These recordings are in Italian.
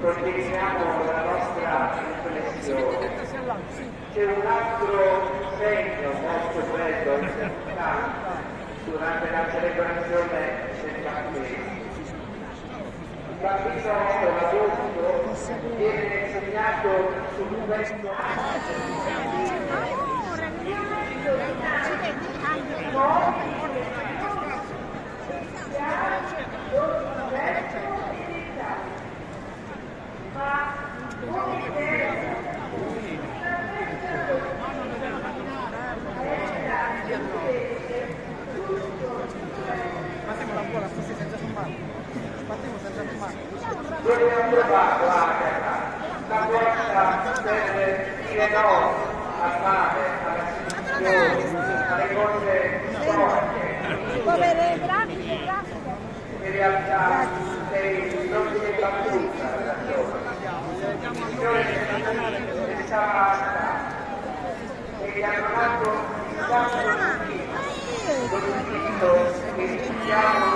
continuiamo la nostra riflessione. C'è un altro segno molto bello e importante durante la celebrazione del battesimo. Il bambino o l'adulto viene insegnato su questo dove ho trovato la forza per dire no al male, alla situazione, alle cose storiche. In realtà non si è battuta la il Signore è stata e gli hanno dato il santo Spirito che stiamo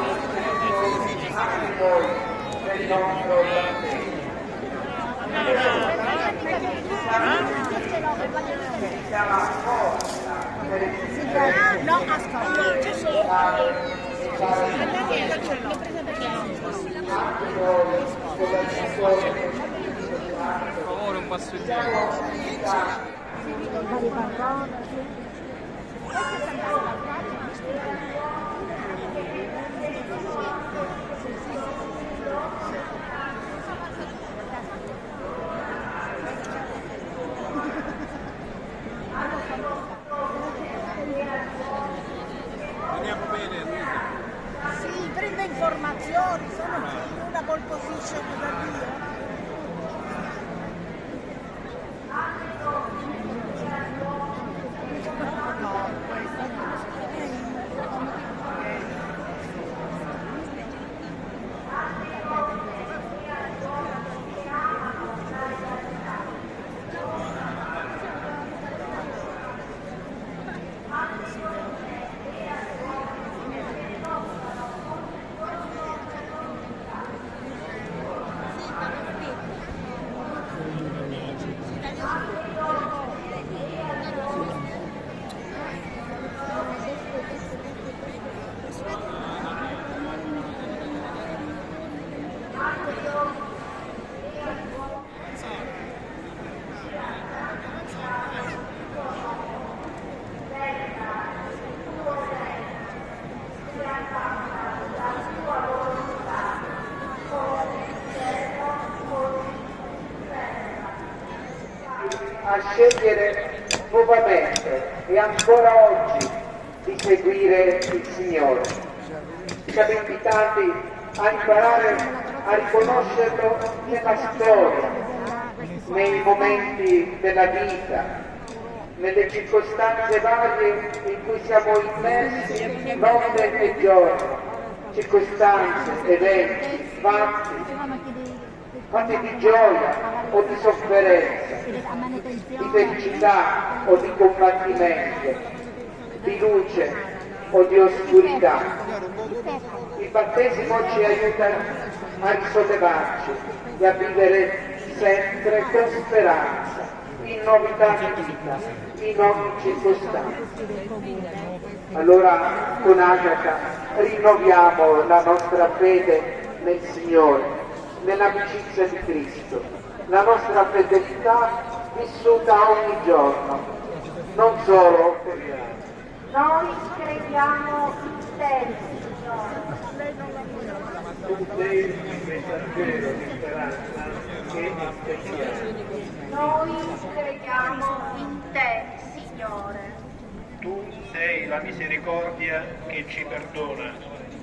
anche noi nel nostro battesimo. Si chiama forza per il no, ascolta, c'è solo per favore un passo indietro. Andiamo bene, Luisa. sì, prende informazioni, sono in una pole position da Dio. A scegliere nuovamente e ancora oggi di seguire il Signore. Siamo invitati a imparare a riconoscerlo nella storia, nei momenti della vita, nelle circostanze varie in cui siamo immersi notte e giorno, circostanze, eventi, fatti di gioia o di sofferenza, di felicità o di combattimento, di luce o di oscurità. Il battesimo ci aiuta a risollevarci e a vivere sempre con speranza, in novità di vita, in ogni circostanza. Allora con Agata rinnoviamo la nostra fede nel Signore, nell'amicizia di Cristo, la nostra fedeltà vissuta ogni giorno, non solo per gli altri. Noi crediamo in te, Signore. Tu sei il messaggero di speranza che aspettiamo. Noi crediamo in te, Signore. Tu sei la misericordia che ci perdona.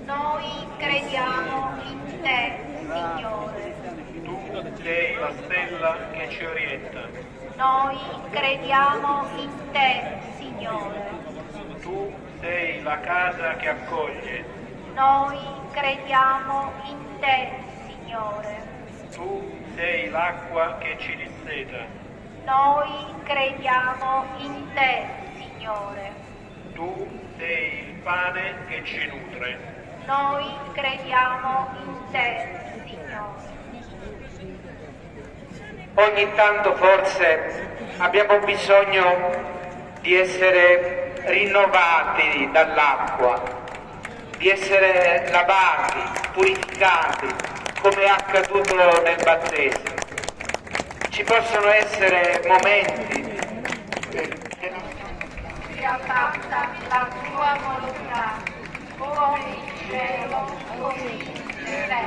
Noi crediamo in te, Signore. Tu sei la stella che ci orienta. Noi crediamo in te, Signore. Tu sei la casa che accoglie. Noi crediamo in te, Signore. Tu sei l'acqua che ci disseta. Noi crediamo in te, Signore. Tu sei il pane che ci nutre. Noi crediamo in te, Signore. Ogni tanto forse abbiamo bisogno di essere rinnovati dall'acqua, di essere lavati, purificati, come è accaduto nel battesimo. Ci possono essere momenti sia fatta la tua volontà, come in cielo, così in terra.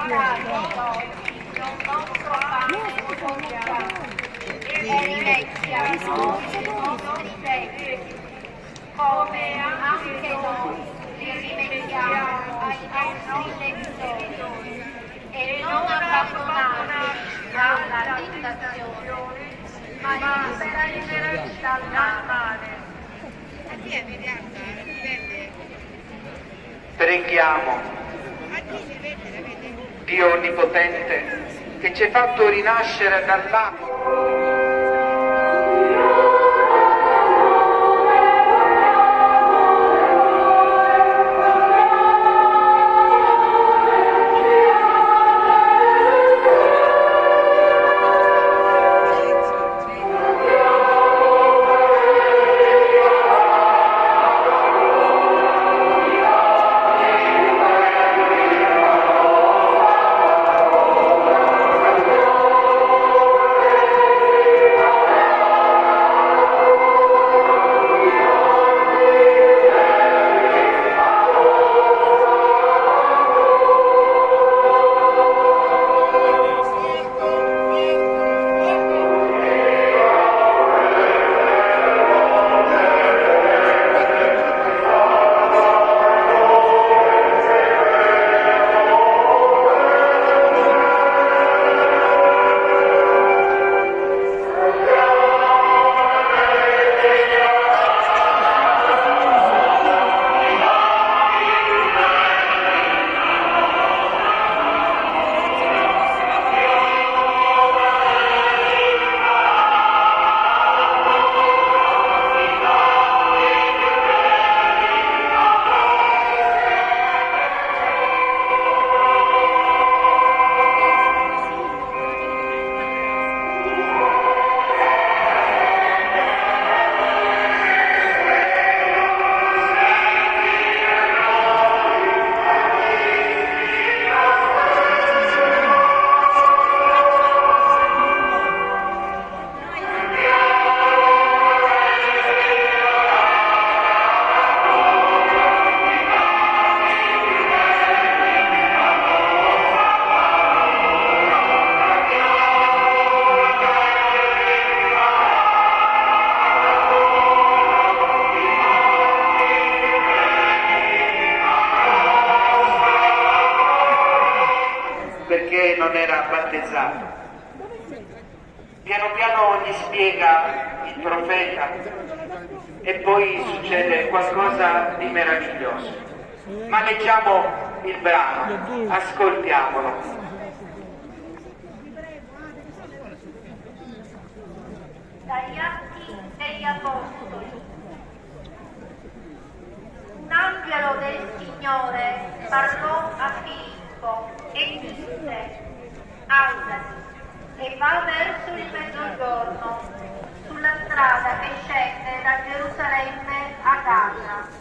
Dacci oggi il nostro pane quotidiano e rimetti a noi i nostri debiti, come anche noi li rimettiamo ai nostri debitori, e non abbandonarci alla tentazione, ma liberaci dal male. preghiamo. Dio Onnipotente, che ci hai fatto rinascere dall'acqua. Perché non era battezzato. Piano piano gli spiega il profeta e poi succede qualcosa di meraviglioso. Ma leggiamo il brano, ascoltiamolo. Dagli Atti degli Apostoli. Un angelo del Signore parlò a Filippo e disse: alzati e va verso il mezzogiorno, sulla strada che scende da Gerusalemme a Gaza.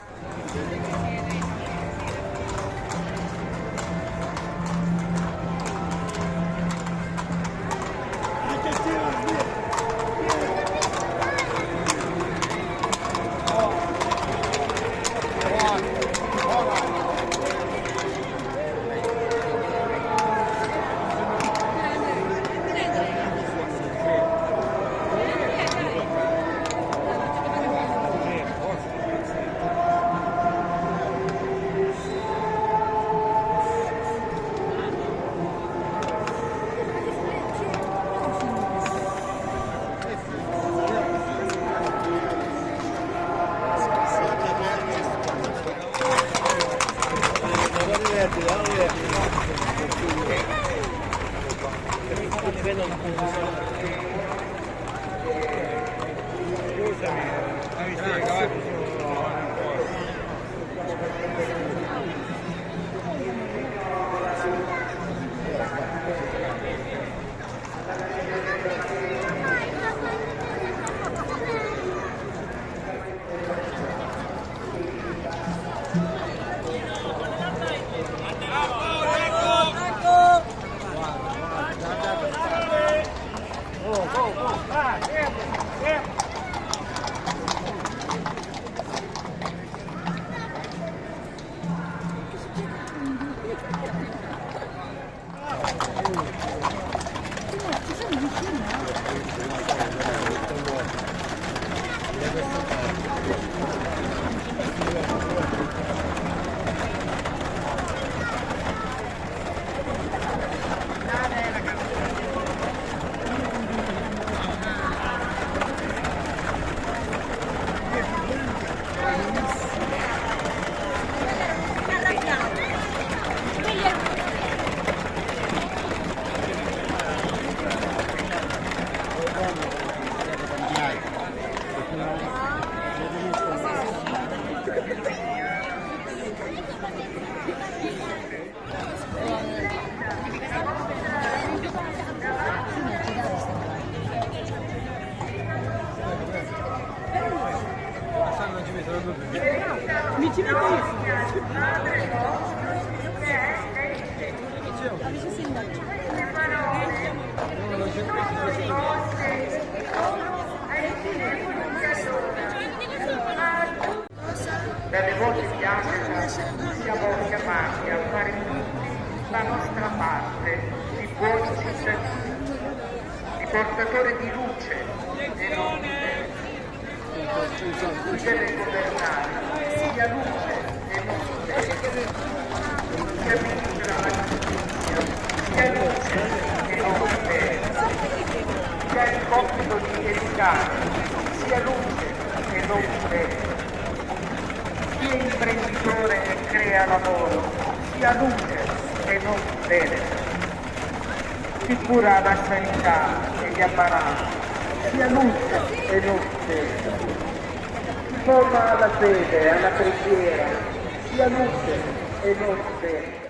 Dalle voci di Africa siamo chiamati a fare tutti la nostra parte di buoni cittadini, di portatori di luce e non chi deve governare, sia luce e non luce, sia ministro alla giustizia, sia luce e non luce, sia il compito di educare, sia luce e non luce. Chi è imprenditore e crea lavoro, sia luce e non veleno. Chi cura la sanità e gli apparati, sia luce e non veleno. Chi forma alla fede, alla preghiera, sia luce e non veleno.